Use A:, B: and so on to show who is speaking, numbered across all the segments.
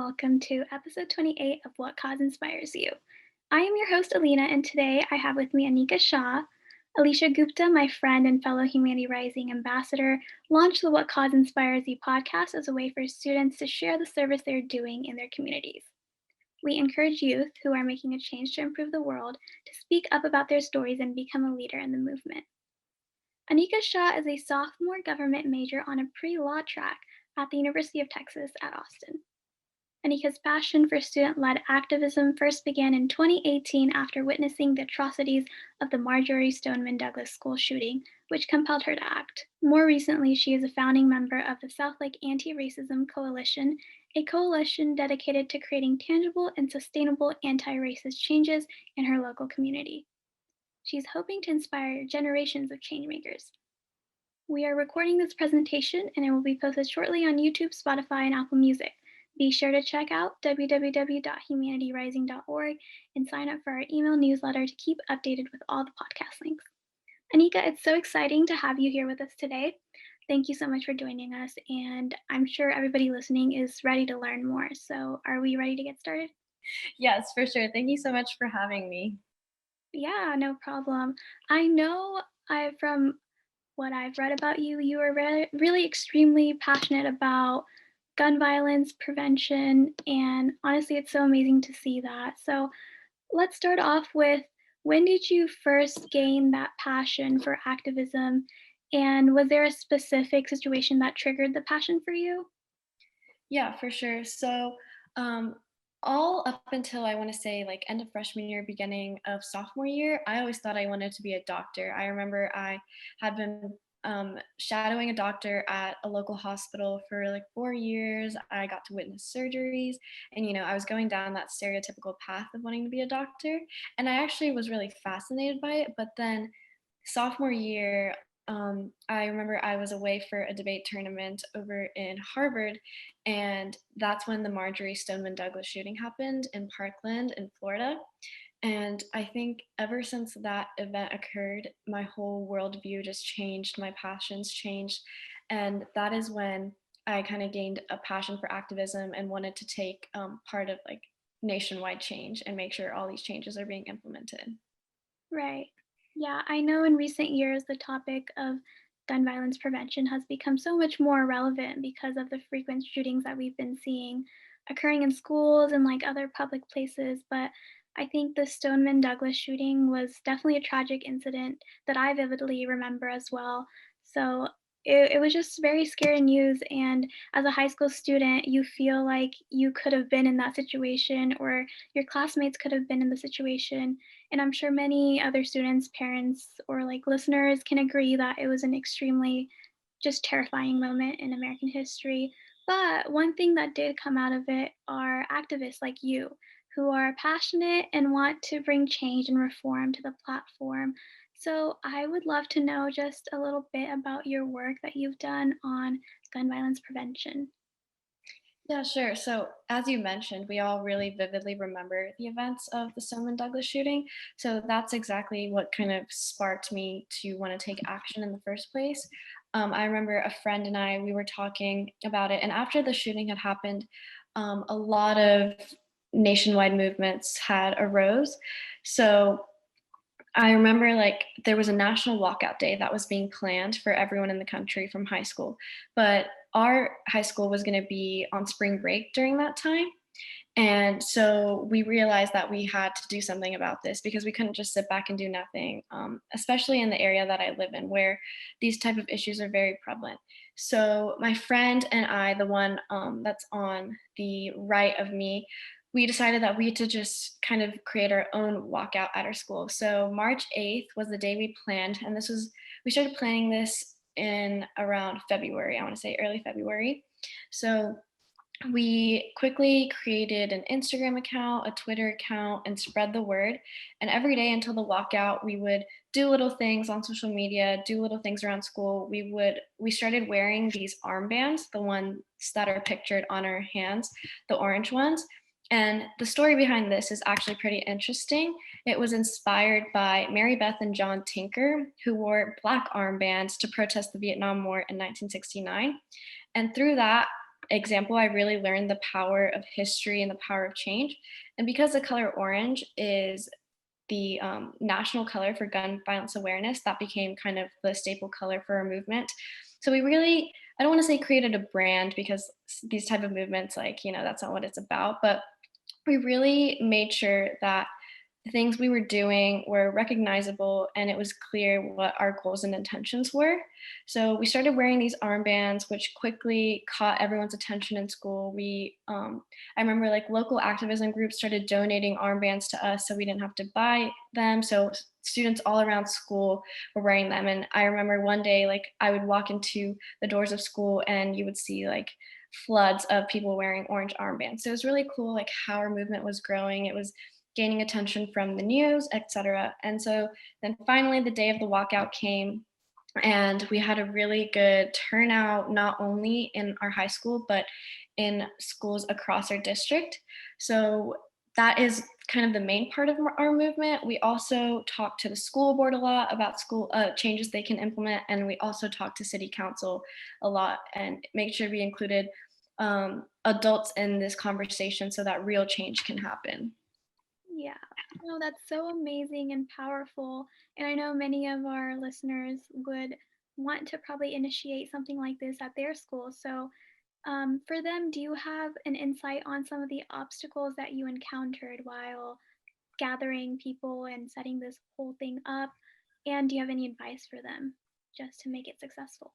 A: welcome to episode 28 of What Cause Inspires You. I am your host, Alina, and today I have with me Anika Shah. Alicia Gupta, my friend and fellow Humanity Rising ambassador, launched the What Cause Inspires You podcast as a way for students to share the service they're doing in their communities. We encourage youth who are making a change to improve the world to speak up about their stories and become a leader in the movement. Anika Shah is a sophomore government major on a pre-law track at the University of Texas at Austin. Anika's passion for student-led activism first began in 2018 after witnessing the atrocities of the Marjory Stoneman Douglas school shooting, which compelled her to act. More recently, she is a founding member of the Southlake Anti-Racism Coalition, a coalition dedicated to creating tangible and sustainable anti-racist changes in her local community. She's hoping to inspire generations of changemakers. We are recording this presentation and it will be posted shortly on YouTube, Spotify, and Apple Music. Be sure to check out www.humanityrising.org and sign up for our email newsletter to keep updated with all the podcast links. Anika, it's so exciting to have you here with us today. Thank you so much for joining us, and I'm sure everybody listening is ready to learn more. So are we ready to get started?
B: Yes, for sure. Thank you so much for having me.
A: Yeah, no problem. I know from what I've read about you, you are really extremely passionate about gun violence prevention, and honestly, it's so amazing to see that. So let's start off with, when did you first gain that passion for activism, and was there a specific situation that triggered the passion for you?
B: Yeah, for sure. Um, all up until I want to say like end of freshman year, beginning of sophomore year, I always thought I wanted to be a doctor. I remember I had been shadowing a doctor at a local hospital for like 4 years. I got to witness surgeries, and I was going down that stereotypical path of wanting to be a doctor, and I actually was really fascinated by it. But then sophomore year, I remember I was away for a debate tournament over in Harvard, and that's when the Marjory Stoneman Douglas shooting happened in Parkland in Florida. And I think ever since that event occurred, my whole worldview just changed, my passions changed. And that is when I kind of gained a passion for activism and wanted to take part of like nationwide change and make sure all these changes are being implemented.
A: Right. Yeah, I know in recent years the topic of gun violence prevention has become so much more relevant because of the frequent shootings that we've been seeing occurring in schools and like other public places. But I think the Stoneman Douglas shooting was definitely a tragic incident that I vividly remember as well. So it was just very scary news. And as a high school student, you feel like you could have been in that situation, or your classmates could have been in the situation, and I'm sure many other students, parents, or like listeners can agree that it was an extremely just terrifying moment in American history. But one thing that did come out of it are activists like you who are passionate and want to bring change and reform to the platform. So I would love to know just a little bit about your work that you've done on gun violence prevention.
B: Yeah, sure. So, as you mentioned, we all really vividly remember the events of the Stoneman Douglas shooting. So, that's exactly what kind of sparked me to want to take action in the first place. I remember a friend and I, we were talking about it. And after the shooting had happened, a lot of nationwide movements had arose. So, I remember like there was a national walkout day that was being planned for everyone in the country from high school. But our high school was going to be on spring break during that time. And so we realized that we had to do something about this because we couldn't just sit back and do nothing, especially in the area that I live in where these type of issues are very prevalent. So my friend and I, the one that's on the right of me, we decided that we had to just kind of create our own walkout at our school. So March 8th was the day we planned, and we started planning this in around February, I want to say early February. So we quickly created an Instagram account, a Twitter account, and spread the word. And every day until the walkout, we would do little things on social media, do little things around school. We started wearing these armbands, the ones that are pictured on our hands, the orange ones. And the story behind this is actually pretty interesting. It was inspired by Mary Beth and John Tinker, who wore black armbands to protest the Vietnam War in 1969. And through that, example, I really learned the power of history and the power of change. And because the color orange is the national color for gun violence awareness, that became kind of the staple color for our movement. So we really, I don't want to say created a brand, because these type of movements, like, that's not what it's about, but we really made sure that the things we were doing were recognizable and it was clear what our goals and intentions were. So we started wearing these armbands, which quickly caught everyone's attention in school. I remember like local activism groups started donating armbands to us so we didn't have to buy them. So students all around school were wearing them. And I remember one day, like I would walk into the doors of school and you would see like floods of people wearing orange armbands. So it was really cool, like how our movement was growing. It was gaining attention from the news, etc. And so then finally the day of the walkout came and we had a really good turnout, not only in our high school, but in schools across our district. So that is kind of the main part of our movement. We also talk to the school board a lot about school changes they can implement. And we also talk to city council a lot and make sure we included adults in this conversation so that real change can happen.
A: Yeah. No, that's so amazing and powerful. And I know many of our listeners would want to probably initiate something like this at their school. So, for them, do you have an insight on some of the obstacles that you encountered while gathering people and setting this whole thing up? And do you have any advice for them just to make it successful?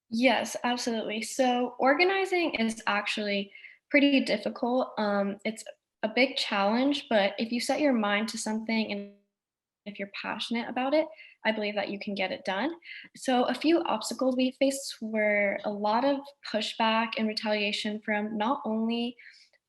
B: Yes, absolutely. So organizing is actually pretty difficult. It's a big challenge, but if you set your mind to something and if you're passionate about it, I believe that you can get it done. So a few obstacles we faced were a lot of pushback and retaliation from not only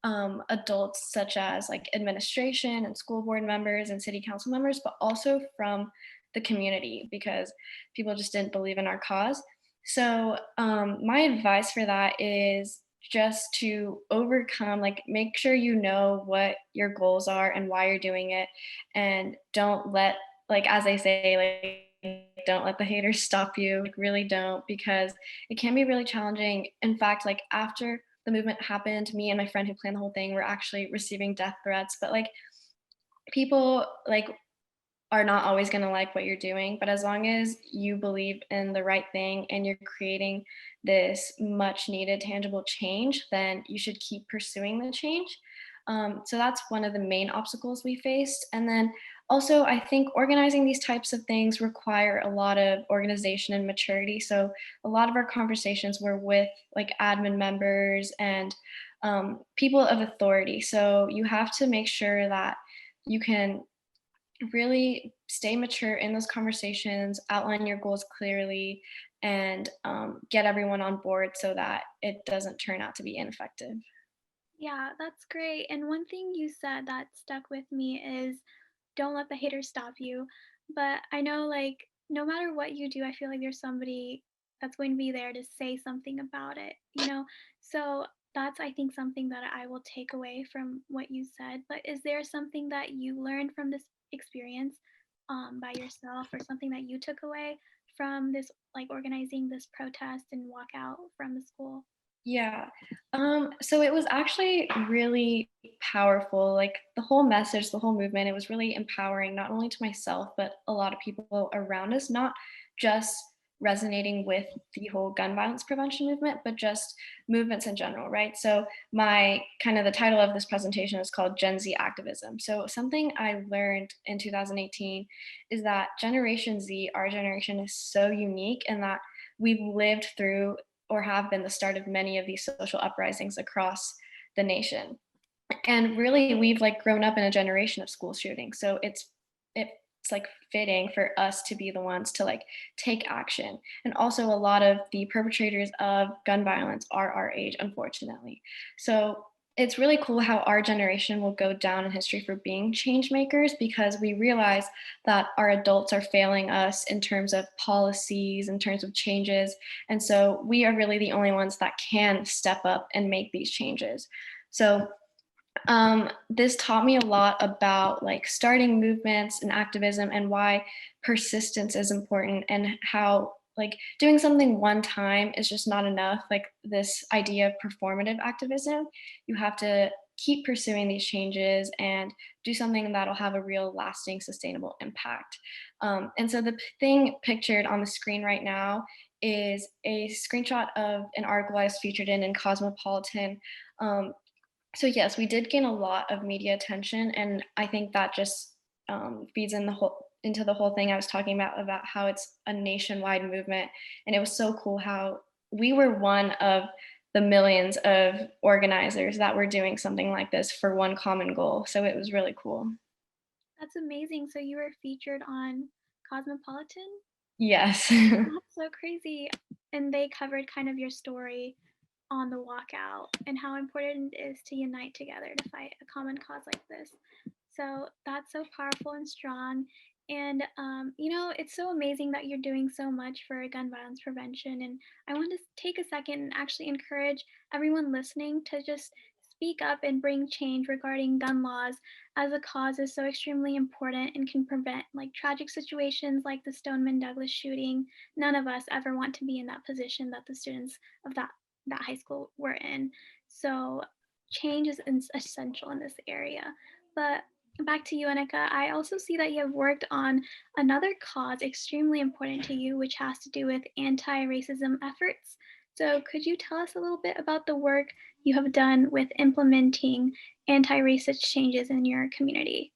B: adults such as like administration and school board members and city council members, but also from the community because people just didn't believe in our cause. So my advice for that is just to overcome, like make sure you know what your goals are and why you're doing it, and don't let, like as I say, like don't let the haters stop you. Like really don't, because it can be really challenging. In fact, like after the movement happened, me and my friend who planned the whole thing were actually receiving death threats. But like people like are not always going to like what you're doing, but as long as you believe in the right thing and you're creating this much needed tangible change, then you should keep pursuing the change. So that's one of the main obstacles we faced. And then also, I think organizing these types of things require a lot of organization and maturity. So a lot of our conversations were with like admin members and people of authority. So you have to make sure that you can really stay mature in those conversations, outline your goals clearly, and get everyone on board so that it doesn't turn out to be ineffective.
A: Yeah, that's great. And one thing you said that stuck with me is don't let the haters stop you. But I know, like, no matter what you do, I feel like there's somebody that's going to be there to say something about it, you know? So that's, I think, something that I will take away from what you said. But is there something that you learned from this experience by yourself or something that you took away from this, like organizing this protest and walkout from the school?
B: Yeah. So it was actually really powerful. Like the whole message, the whole movement, it was really empowering, not only to myself, but a lot of people around us, not just resonating with the whole gun violence prevention movement, but just movements in general, right? So my kind of the title of this presentation is called Gen Z Activism. So something I learned in 2018 is that Generation Z, our generation, is so unique in that we've lived through or have been the start of many of these social uprisings across the nation. And really we've like grown up in a generation of school shootings. So it's like fitting for us to be the ones to like take action. And also a lot of the perpetrators of gun violence are our age, unfortunately. So it's really cool how our generation will go down in history for being change makers, because we realize that our adults are failing us in terms of policies, in terms of changes. And so we are really the only ones that can step up and make these changes. So this taught me a lot about like starting movements and activism and why persistence is important, and how like doing something one time is just not enough. Like this idea of performative activism, you have to keep pursuing these changes and do something that'll have a real lasting sustainable impact. And so the thing pictured on the screen right now is a screenshot of an article I was featured in Cosmopolitan. So yes, we did gain a lot of media attention, and I think that just feeds in the whole into the whole thing I was talking about how it's a nationwide movement, and it was so cool how we were one of the millions of organizers that were doing something like this for one common goal. So it was really cool.
A: That's amazing. So you were featured on Cosmopolitan?
B: Yes.
A: That's so crazy. And they covered kind of your story on the walkout and how important it is to unite together to fight a common cause like this. So that's so powerful and strong. And, it's so amazing that you're doing so much for gun violence prevention. And I want to take a second and actually encourage everyone listening to just speak up and bring change regarding gun laws, as a cause is so extremely important and can prevent like tragic situations like the Stoneman Douglas shooting. None of us ever want to be in that position that the students of that high school were in. So change is essential in this area. But back to you, Anika. I also see that you have worked on another cause extremely important to you, which has to do with anti-racism efforts. So could you tell us a little bit about the work you have done with implementing anti-racist changes in your community?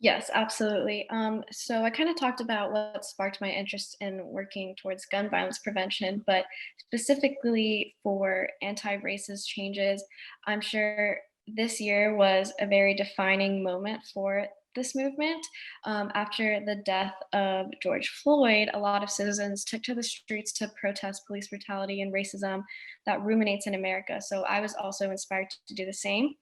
B: Yes, absolutely. So I kind of talked about what sparked my interest in working towards gun violence prevention, but specifically for anti-racist changes, I'm sure this year was a very defining moment for this movement. After the death of George Floyd, a lot of citizens took to the streets to protest police brutality and racism that ruminates in America. So I was also inspired to do the same.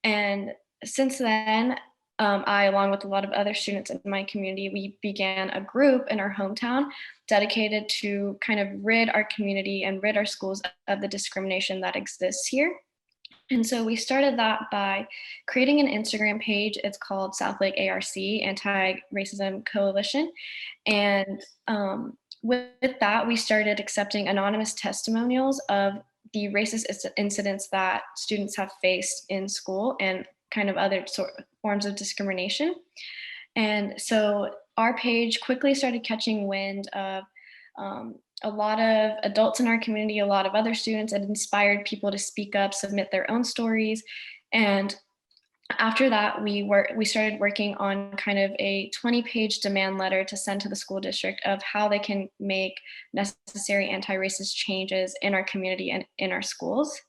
B: And since then, I, along with a lot of other students in my community, we began a group in our hometown dedicated to kind of rid our community and rid our schools of the discrimination that exists here. And so we started that by creating an Instagram page. It's called Southlake ARC, Anti-Racism Coalition. And with that, we started accepting anonymous testimonials of the racist incidents that students have faced in school and kind of other forms of discrimination. And so our page quickly started catching wind of a lot of adults in our community, a lot of other students. It inspired people to speak up, submit their own stories. And after that, we started working on kind of a 20-page demand letter to send to the school district of how they can make necessary anti-racist changes in our community and in our schools.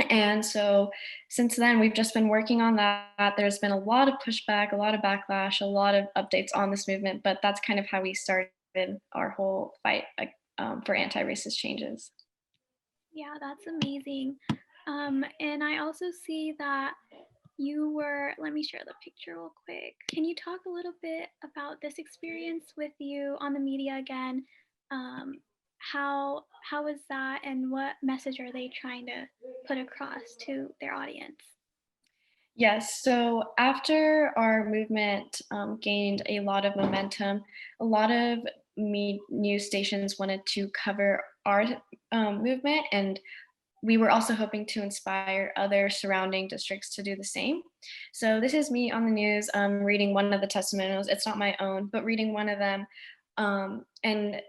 B: And so since then, we've just been working on that. There's been a lot of pushback, a lot of backlash, a lot of updates on this movement, but that's kind of how we started our whole fight for anti-racist changes.
A: Yeah, that's amazing. And I also see that let me share the picture real quick. Can you talk a little bit about this experience with you on the media again? Um, how was that, and what message are they trying to put across to their audience?
B: Yes, so after our movement gained a lot of momentum, a lot of news stations wanted to cover our movement, and we were also hoping to inspire other surrounding districts to do the same. So this is me on the news reading one of the testimonials. It's not my own, but reading one of them. And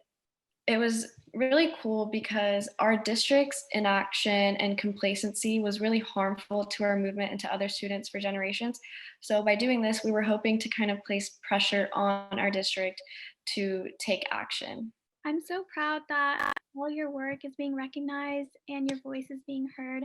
B: it was really cool because our district's inaction and complacency was really harmful to our movement and to other students for generations. So by doing this, we were hoping to kind of place pressure on our district to take action.
A: I'm so proud that all your work is being recognized and your voice is being heard.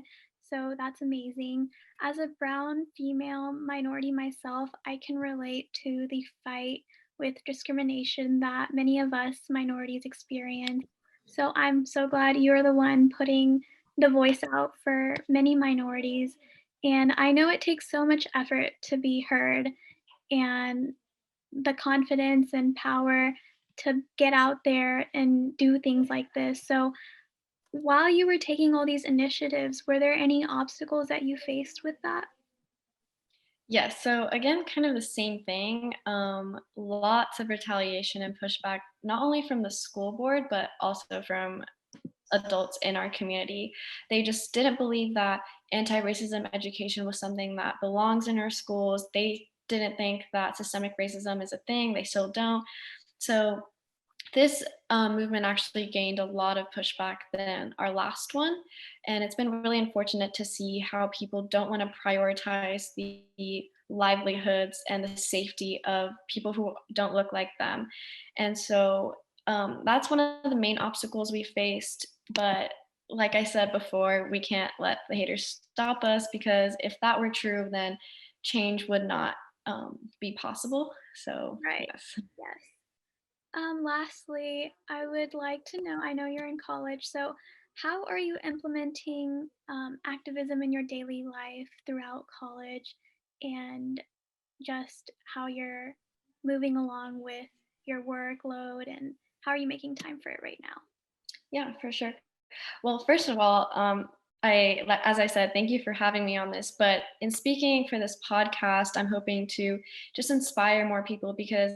A: So that's amazing. As a brown female minority myself, I can relate to the fight with discrimination that many of us minorities experience. So I'm so glad you're the one putting the voice out for many minorities. And I know it takes so much effort to be heard, and the confidence and power to get out there and do things like this. So, while you were taking all these initiatives, were there any obstacles that you faced with that?
B: Yes, so again, kind of the same thing. Lots of retaliation and pushback, not only from the school board, but also from adults in our community. They just didn't believe that anti-racism education was something that belongs in our schools. They didn't think that systemic racism is a thing. They still don't. So this movement actually gained a lot of pushback than our last one, and it's been really unfortunate to see how people don't want to prioritize the livelihoods and the safety of people who don't look like them. And so that's one of the main obstacles we faced. But like I said before, we can't let the haters stop us, because if that were true, then change would not be possible. So,
A: Right.
B: yes.
A: Yes. Lastly, I would like to know, I know you're in college, so how are you implementing activism in your daily life throughout college and just how you're moving along with your workload and how are you making time for it right now?
B: Yeah, for sure. Well, first of all, as I said, thank you for having me on this. But in speaking for this podcast, I'm hoping to just inspire more people, because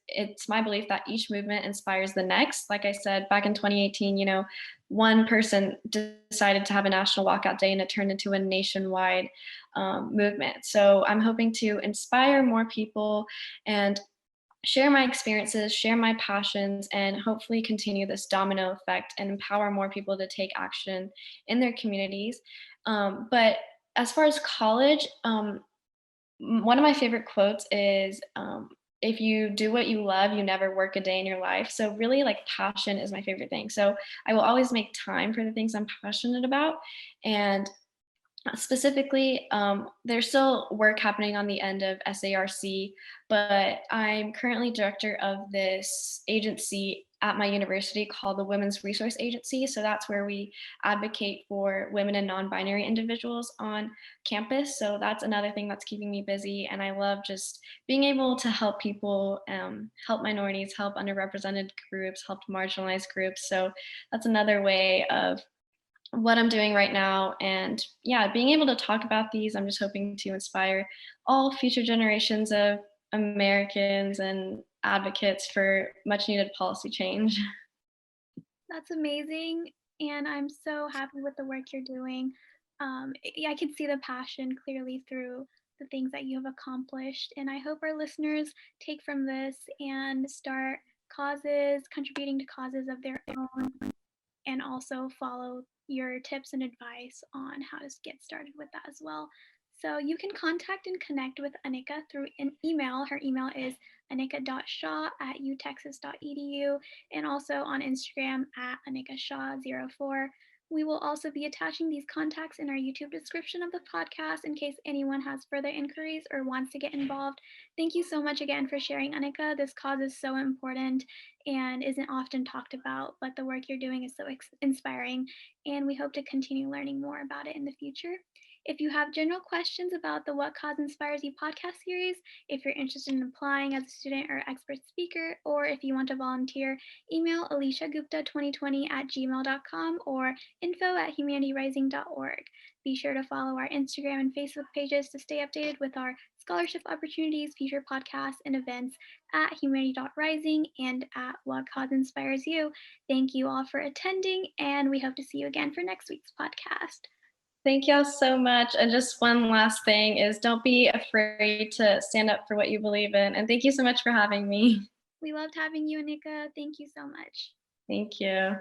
B: it's my belief that each movement inspires the next. Like I said, back in 2018, one person decided to have a national walkout day, and it turned into a nationwide movement. So I'm hoping to inspire more people and share my experiences, share my passions, and hopefully continue this domino effect and empower more people to take action in their communities. But as far as college, one of my favorite quotes is, if you do what you love, you never work a day in your life. So, really, like, passion is my favorite thing. So, I will always make time for the things I'm passionate about. And specifically, there's still work happening on the end of SARC, but I'm currently director of this agency at my university called the Women's Resource Agency. So that's where we advocate for women and non-binary individuals on campus. So that's another thing that's keeping me busy. And I love just being able to help people, help minorities, help underrepresented groups, help marginalized groups. So that's another way of what I'm doing right now. And yeah, being able to talk about these, I'm just hoping to inspire all future generations of Americans and advocates for much needed policy change.
A: That's amazing, and I'm so happy with the work you're doing. Yeah, I can see the passion clearly through the things that you have accomplished, and I hope our listeners take from this and start causes, contributing to causes of their own, and also follow your tips and advice on how to get started with that as well. So you can contact and connect with Anika through an email. Her email is anika.shaw@utexas.edu and also on Instagram at anikashah04. We will also be attaching these contacts in our YouTube description of the podcast in case anyone has further inquiries or wants to get involved. Thank you so much again for sharing, Anika. This cause is so important and isn't often talked about, but the work you're doing is so inspiring, and we hope to continue learning more about it in the future. If you have general questions about the What Cause Inspires You podcast series, if you're interested in applying as a student or expert speaker, or if you want to volunteer, email aliciagupta2020@gmail.com or info@humanityrising.org. Be sure to follow our Instagram and Facebook pages to stay updated with our scholarship opportunities, future podcasts, and events at humanity.rising and at What Cause Inspires You. Thank you all for attending, and we hope to see you again for next week's podcast.
B: Thank y'all so much. And just one last thing is, don't be afraid to stand up for what you believe in. And thank you so much for having me.
A: We loved having you, Anika. Thank you so much.
B: Thank you.